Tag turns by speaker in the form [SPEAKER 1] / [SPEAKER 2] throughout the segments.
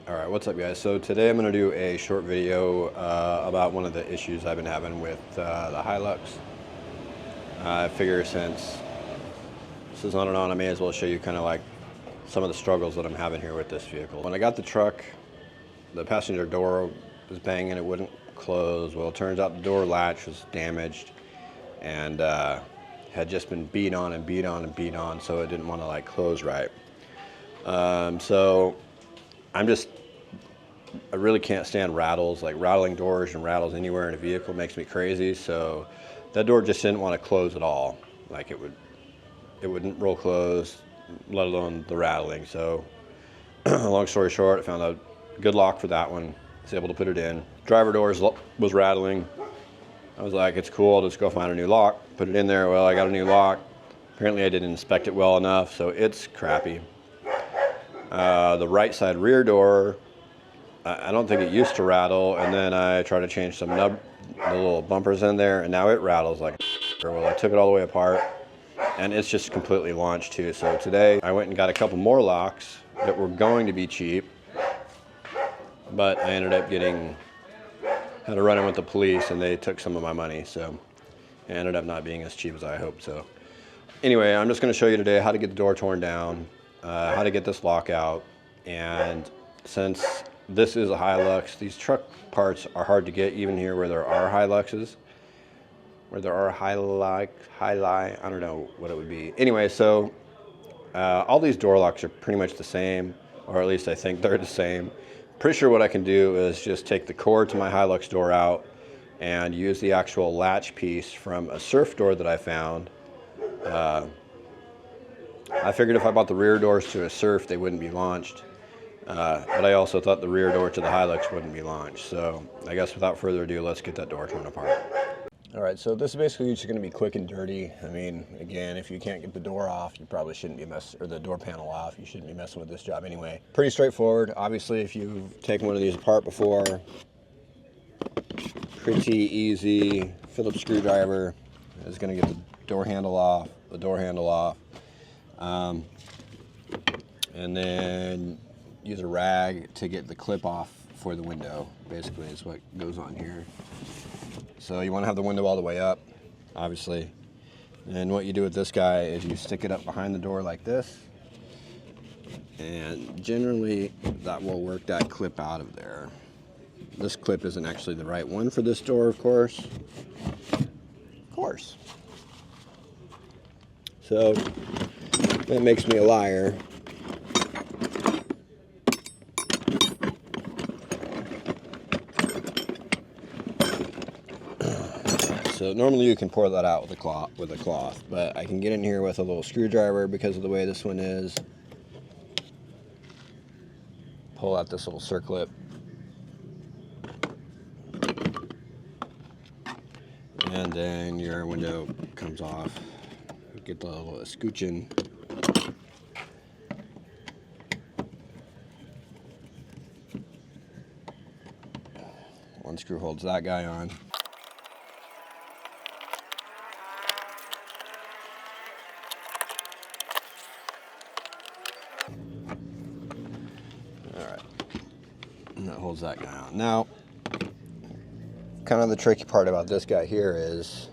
[SPEAKER 1] Alright, what's up guys? So today I'm going to do a short video about one of the issues I've been having with the Hilux. I figure since this is on and on, I may as well show you kind of like some of the struggles that I'm having here with this vehicle. When I got the truck, the passenger door was banging, it wouldn't close. Well, it turns out the door latch was damaged and had just been beat on and beat on and beat on, so it didn't want to like close right. So I really can't stand rattles, like rattling doors and rattles anywhere in a vehicle makes me crazy. So that door just didn't want to close at all. Like it wouldn't roll close, let alone the rattling. So long story short, I found a good lock for that one. I was able to put it in. Driver doors was rattling. I was like, it's cool, I'll just go find a new lock, put it in there. Well, I got a new lock. Apparently I didn't inspect it well enough, so it's crappy. The right side rear door, I don't think it used to rattle, and then I tried to change some the little bumpers in there, and now it rattles like a well, I took it all the way apart, and it's just completely launched too. So today I went and got a couple more locks that were going to be cheap, but I ended up had to run in with the police, and they took some of my money, so it ended up not being as cheap as I hoped. So anyway, I'm just going to show you today how to get the door torn down, how to get this lock out, and since this is a Hilux, these truck parts are hard to get even here where there are Hiluxes, where there are I don't know what it would be. Anyway, so all these door locks are pretty much the same, or at least I think they're the same. Pretty sure what I can do is just take the cord to my Hilux door out and use the actual latch piece from a surf door that I found. I figured if I bought the rear doors to a surf, they wouldn't be launched. But I also thought the rear door to the Hilux wouldn't be launched. So I guess without further ado, let's get that door torn apart. All right, so this is basically just going to be quick and dirty. I mean, again, if you can't get the door off, you probably shouldn't be or the door panel off. You shouldn't be messing with this job anyway. Pretty straightforward. Obviously, if you've taken one of these apart before, pretty easy. Phillips screwdriver is going to get the door handle off, and then use a rag to get the clip off for the window, basically is what goes on here. So you want to have the window all the way up, obviously. And what you do with this guy is you stick it up behind the door like this, and generally that will work that clip out of there. This clip isn't actually the right one for this door, of course. So that makes me a liar. So normally you can pour that out with a cloth, but I can get in here with a little screwdriver because of the way this one is. Pull out this little circlip. And then your window comes off. Get the little scooching. One screw holds that guy on. Alright, and that holds that guy on. Now, kind of the tricky part about this guy here is,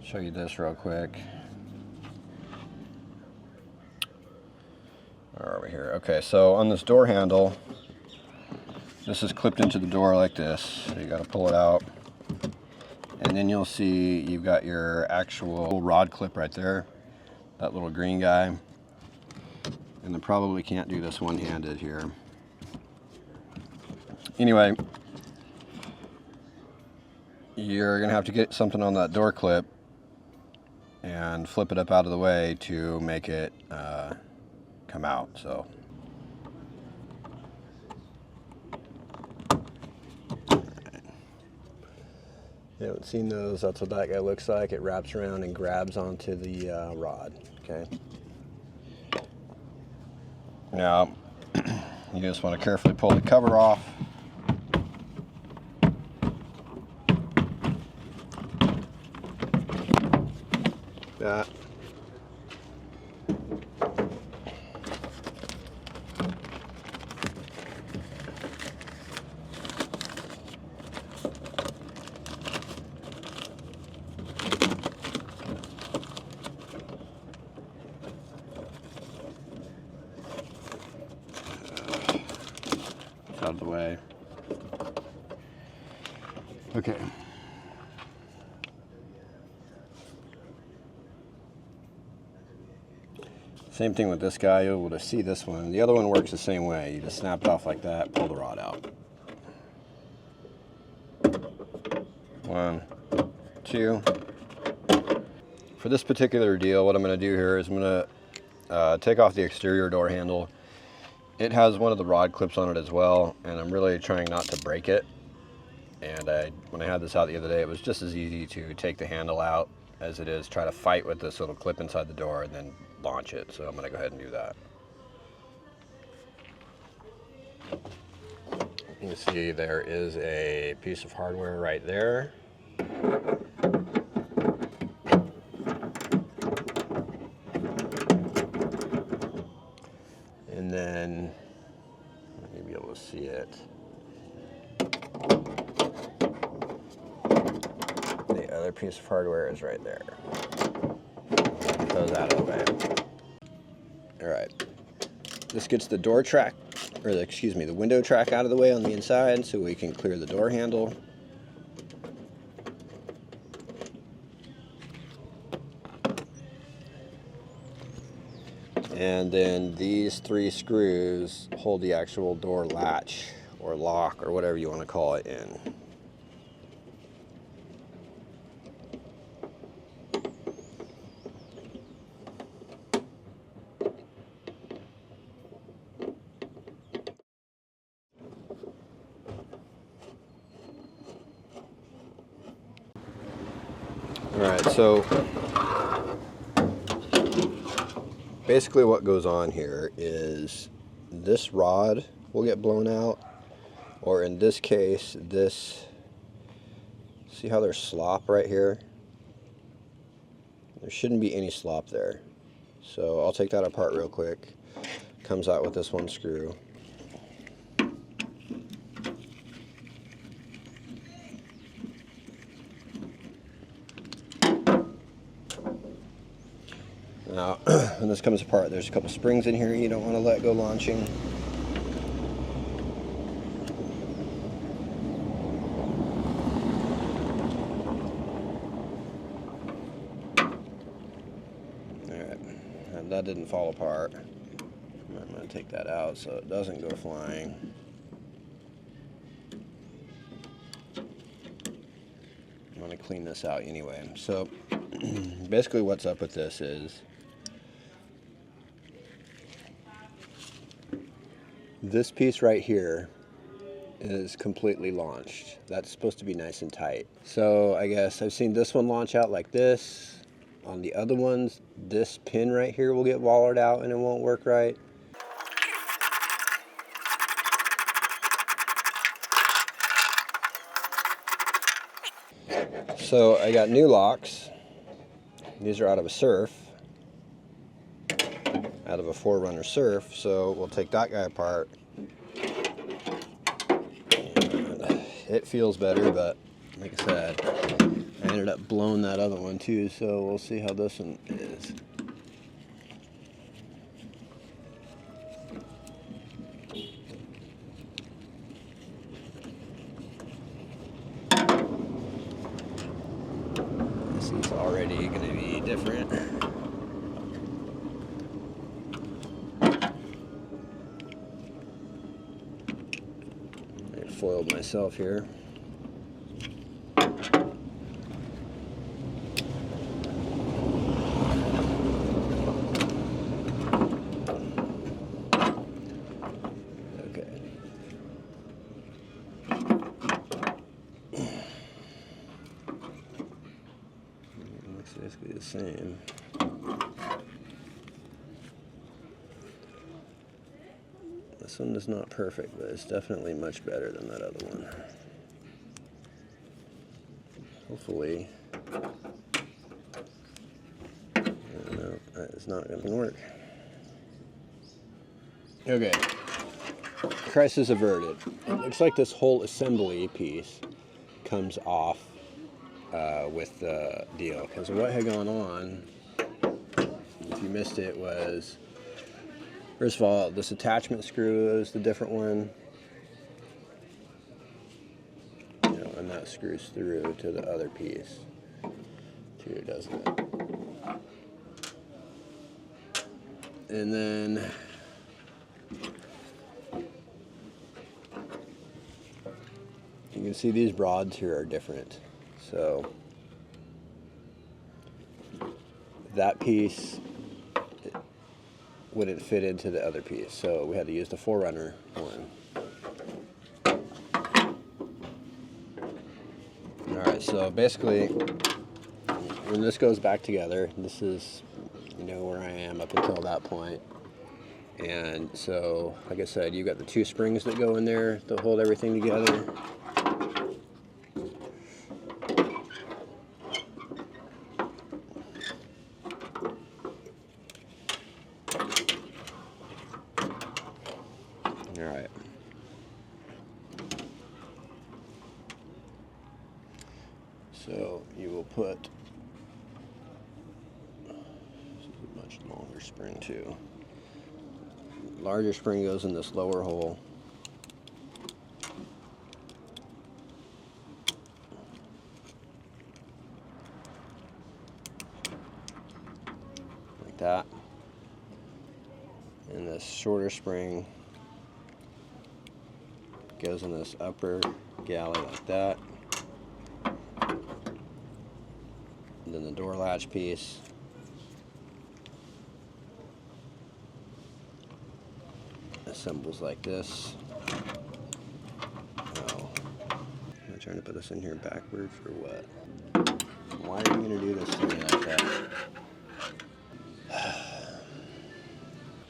[SPEAKER 1] show you this real quick. Where are we here? Okay, so on this door handle, this is clipped into the door like this. So you got to pull it out, and then you'll see you've got your actual rod clip right there, that little green guy. And I probably can't do this one-handed here. Anyway, you're gonna have to get something on that door clip and flip it up out of the way to make it come out. So you haven't seen those, that's what that guy looks like. It wraps around and grabs onto the rod. Okay. Now, you just want to carefully pull the cover off. That. out of the way. Okay. Same thing with this guy. You'll be able to see this one. The other one works the same way. You just snap it off like that, pull the rod out. 1, 2. For this particular deal, what I'm going to do here is I'm going to take off the exterior door handle. It has one of the rod clips on it as well, and I'm really trying not to break it. And when I had this out the other day, it was just as easy to take the handle out as it is try to fight with this little clip inside the door and then launch it. So I'm going to go ahead and do that. You can see there is a piece of hardware right there. And then, let me be able to see it. The other piece of hardware is right there. Get those out of the way. All right. This gets the door track, or excuse me, the window track out of the way on the inside so we can clear the door handle. And then these 3 screws hold the actual door latch or lock or whatever you want to call it in. Alright, so basically what goes on here is this rod will get blown out, or in this case, this, see how there's slop right here? There shouldn't be any slop there. So I'll take that apart real quick. Comes out with this one screw. Now, when this comes apart, there's a couple springs in here you don't want to let go launching. Alright, and that didn't fall apart. I'm going to take that out so it doesn't go flying. I'm going to clean this out anyway. So, basically what's up with this is this piece right here is completely launched. That's supposed to be nice and tight. So I guess I've seen this one launch out like this. On the other ones, this pin right here will get wallered out and it won't work right. So I got new locks. These are out of a Surf. Out of a 4Runner Surf, so we'll take that guy apart. And it feels better, but like I said, I ended up blowing that other one too, so we'll see how this one is. This is already going to be different. Foiled myself here. Okay. Looks basically the same. This one is not perfect, but it's definitely much better than that other one. Hopefully, no, that is not going to work. Okay, crisis averted. It looks like this whole assembly piece comes off with the deal, because what had gone on, if you missed it, was first of all, this attachment screw is the different one. that screws through to the other piece too, doesn't it? And then you can see these rods here are different. So that piece wouldn't fit into the other piece, so we had to use the 4Runner one. Alright, so basically when this goes back together, this is, you know, where I am up until that point. And so, like I said, you got the 2 springs that go in there to hold everything together. Alright. So you will put, this is a much longer spring too. Larger spring goes in this lower hole. Like that. And this shorter spring goes in this upper galley like that. And then the door latch piece assembles like this. Oh, am I trying to put this in here backwards or what? Why are you going to do this to me like that?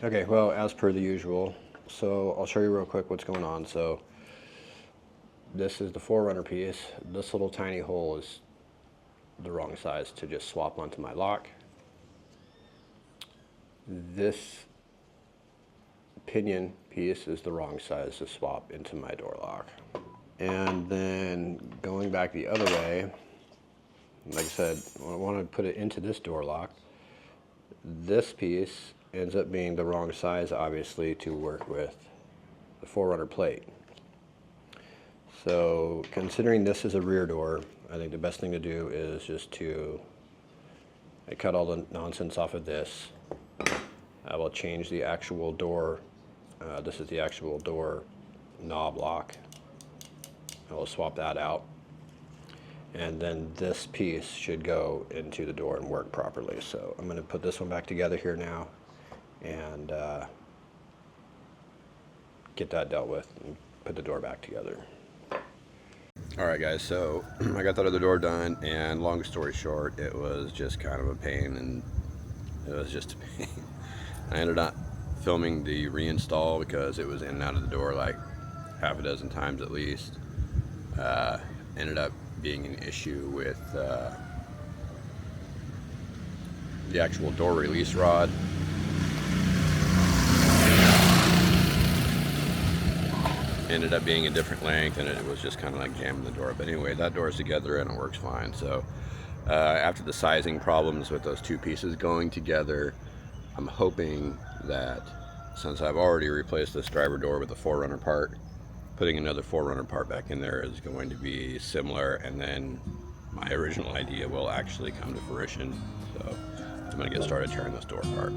[SPEAKER 1] Okay, well, as per the usual, so I'll show you real quick what's going on. So this is the 4Runner piece. This little tiny hole is the wrong size to just swap onto my lock. This pinion piece is the wrong size to swap into my door lock. And then going back the other way, like I said, I want to put it into this door lock. This piece ends up being the wrong size, obviously, to work with the 4Runner plate. So considering this is a rear door, I think the best thing to do is just to cut all the nonsense off of this. I will change the actual door. This is the actual door knob lock. I will swap that out. And then this piece should go into the door and work properly. So I'm going to put this one back together here now and get that dealt with and put the door back together. Alright guys, so I got that other door done, and long story short, it was just kind of a pain, and it was just a pain. I ended up filming the reinstall because it was in and out of the door like half a dozen times at least. Ended up being an issue with the actual door release rod. Ended up being a different length, and it was just kind of like jamming the door. But anyway, that door is together and it works fine. So after the sizing problems with those 2 pieces going together, I'm hoping that since I've already replaced this driver door with a 4Runner part, putting another 4Runner part back in there is going to be similar, and then my original idea will actually come to fruition. So I'm going to get started tearing this door apart.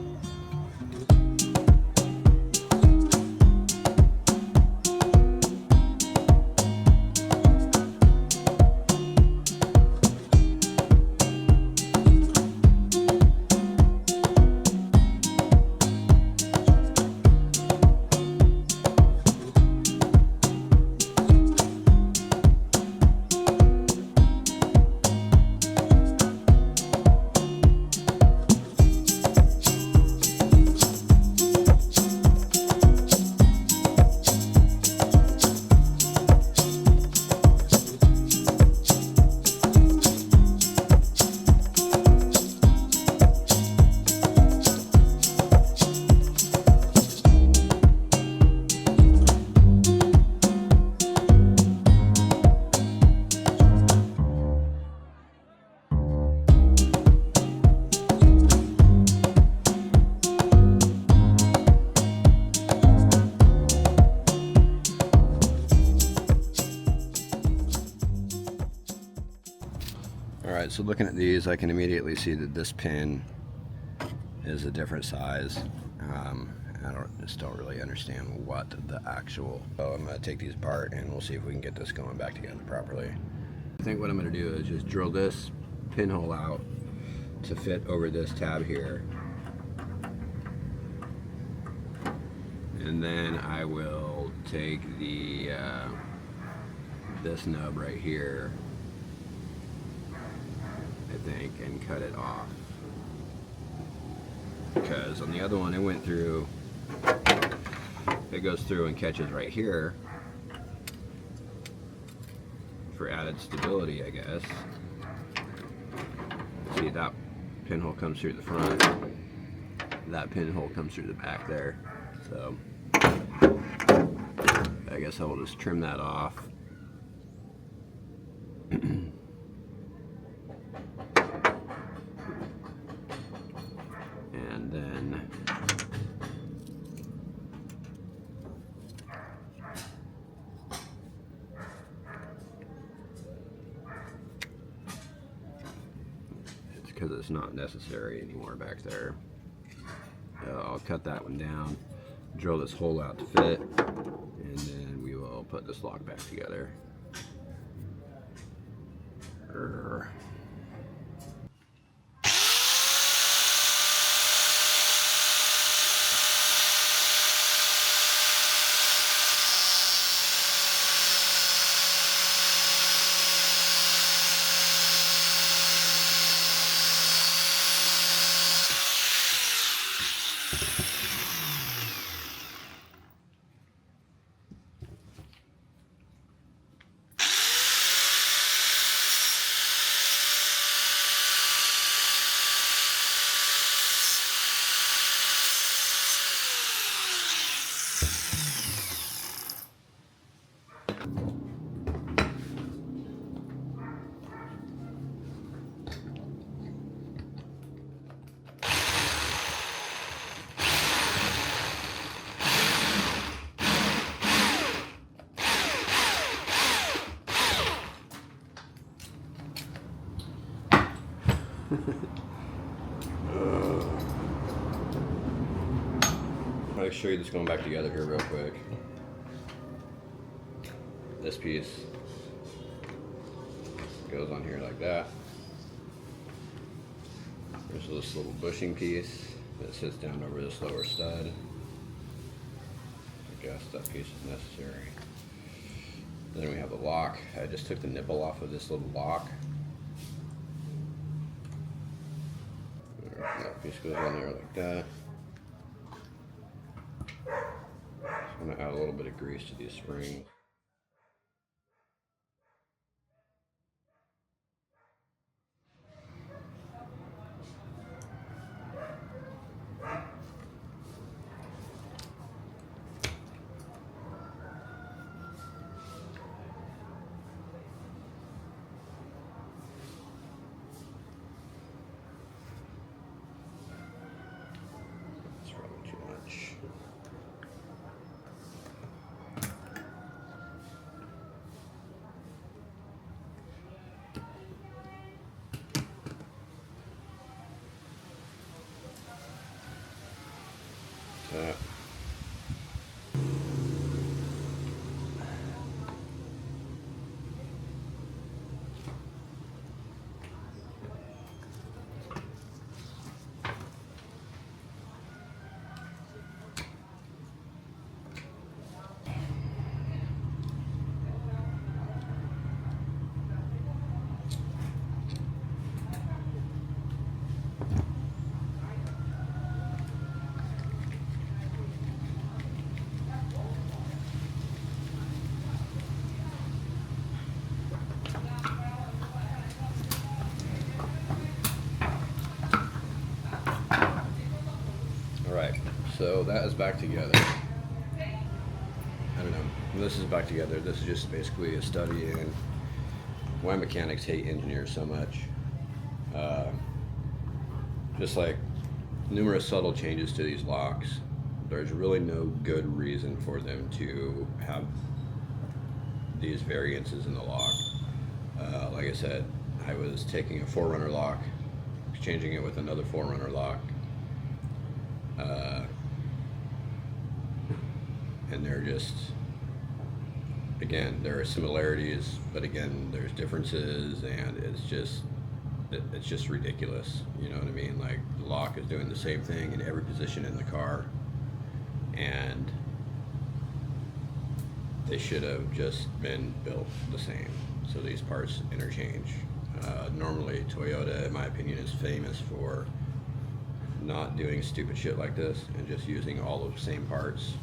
[SPEAKER 1] Alright, so looking at these, I can immediately see that this pin is a different size. Just don't really understand what the actual... So I'm going to take these apart and we'll see if we can get this going back together properly. I think what I'm going to do is just drill this pinhole out to fit over this tab here. And then I will take the this nub right here, I think, and cut it off. Because on the other one it went through, it goes through and catches right here for added stability, I guess. See, that pinhole comes through the front, that pinhole comes through the back there. So I guess I will just trim that off. And then it's because it's not necessary anymore back there. I'll cut that one down, drill this hole out to fit, and then we will put this lock back together. I'll show you this going back together here real quick. This piece goes on here like that. There's this little bushing piece that sits down over this lower stud. I guess that piece is necessary. Then we have the lock. I just took the nipple off of this little lock. That piece goes on there like that. I'm going to add a little bit of grease to these springs. That's probably too much. That. So that is back together. I don't know. This is back together. This is just basically a study in why mechanics hate engineers so much. Just like numerous subtle changes to these locks, there's really no good reason for them to have these variances in the lock. Like I said, I was taking a 4Runner lock, exchanging it with another 4Runner lock, and they're just, again, there are similarities, but again, there's differences, and it's just ridiculous. You know what I mean? Like, the lock is doing the same thing in every position in the car, and they should have just been built the same, so these parts interchange. Normally Toyota, in my opinion, is famous for not doing stupid shit like this and just using all of the same parts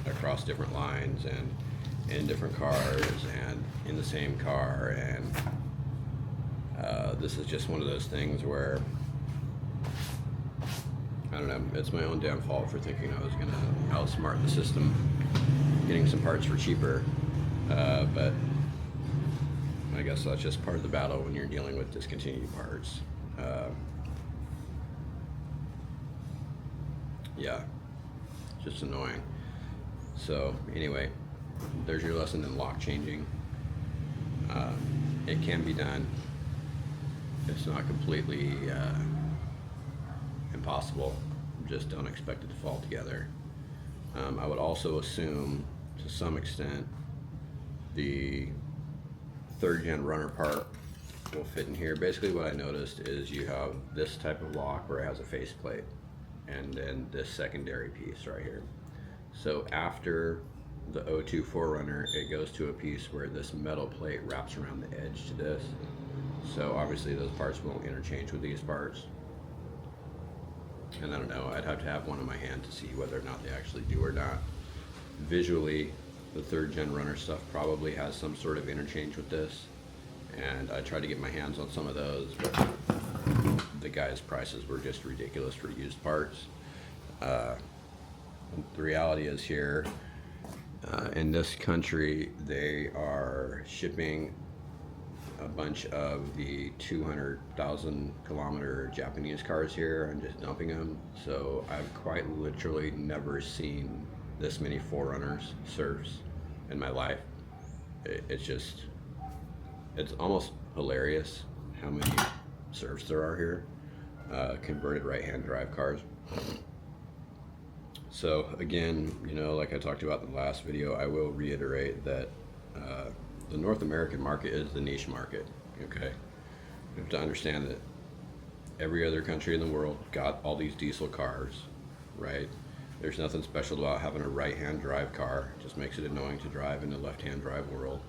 [SPEAKER 1] across different lines and in different cars and in the same car, and this is just one of those things where, I don't know, it's my own damn fault for thinking I was gonna outsmart the system getting some parts for cheaper, but I guess that's just part of the battle when you're dealing with discontinued parts. Yeah, just annoying. So anyway, there's your lesson in lock changing. It can be done. It's not completely impossible. Just don't expect it to fall together. I would also assume, to some extent, the 3rd gen runner part will fit in here. Basically what I noticed is you have this type of lock where it has a faceplate, and then this secondary piece right here. So after the 02 4Runner, it goes to a piece where this metal plate wraps around the edge to this. So obviously those parts won't interchange with these parts. And I don't know, I'd have to have one in my hand to see whether or not they actually do or not. Visually, the 3rd gen runner stuff probably has some sort of interchange with this, and I tried to get my hands on some of those, but the guys' prices were just ridiculous for used parts. The reality is here, in this country, they are shipping a bunch of the 200,000 kilometer Japanese cars here and just dumping them. So I've quite literally never seen this many 4Runners serfs in my life. It's almost hilarious how many serfs there are here, converted right-hand drive cars. So again, you know, like I talked about in the last video, I will reiterate that the North American market is the niche market, okay? You have to understand that every other country in the world got all these diesel cars, right? There's nothing special about having a right-hand drive car. It just makes it annoying to drive in the left-hand drive world.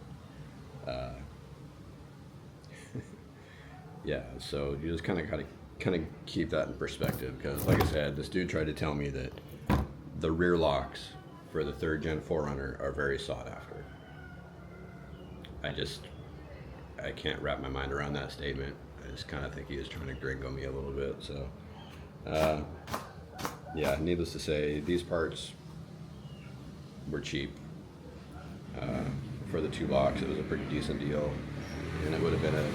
[SPEAKER 1] Yeah, so you just kind of keep that in perspective, because like I said, this dude tried to tell me that the rear locks for the 3rd gen 4Runner are very sought after. I can't wrap my mind around that statement. I just kind of think he was trying to gringo me a little bit. So yeah, needless to say, these parts were cheap. For the 2 locks, it was a pretty decent deal, and it would have been a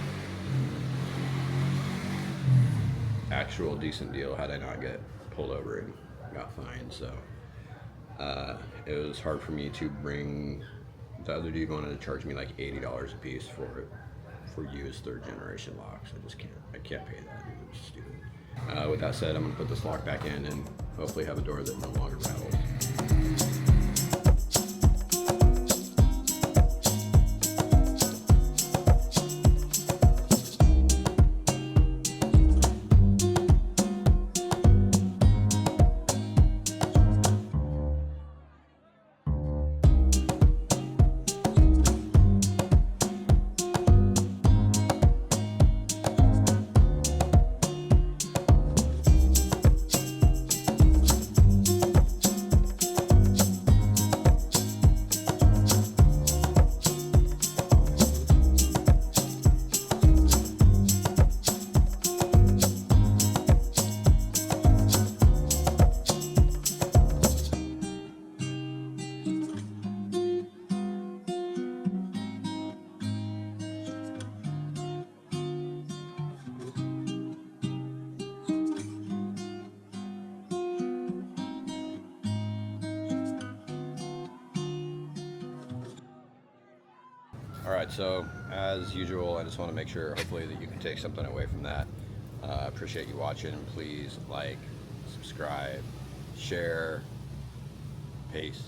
[SPEAKER 1] actual decent deal had I not get pulled over and got fined. So it was hard for me to bring. The other dude wanted to charge me like $80 a piece for used 3rd generation locks. I can't pay that. It's stupid. With that said, I'm gonna put this lock back in and hopefully have a door that no longer rattles. All right, so as usual, I just want to make sure, hopefully, that you can take something away from that. Appreciate you watching. Please like, subscribe, share. Peace.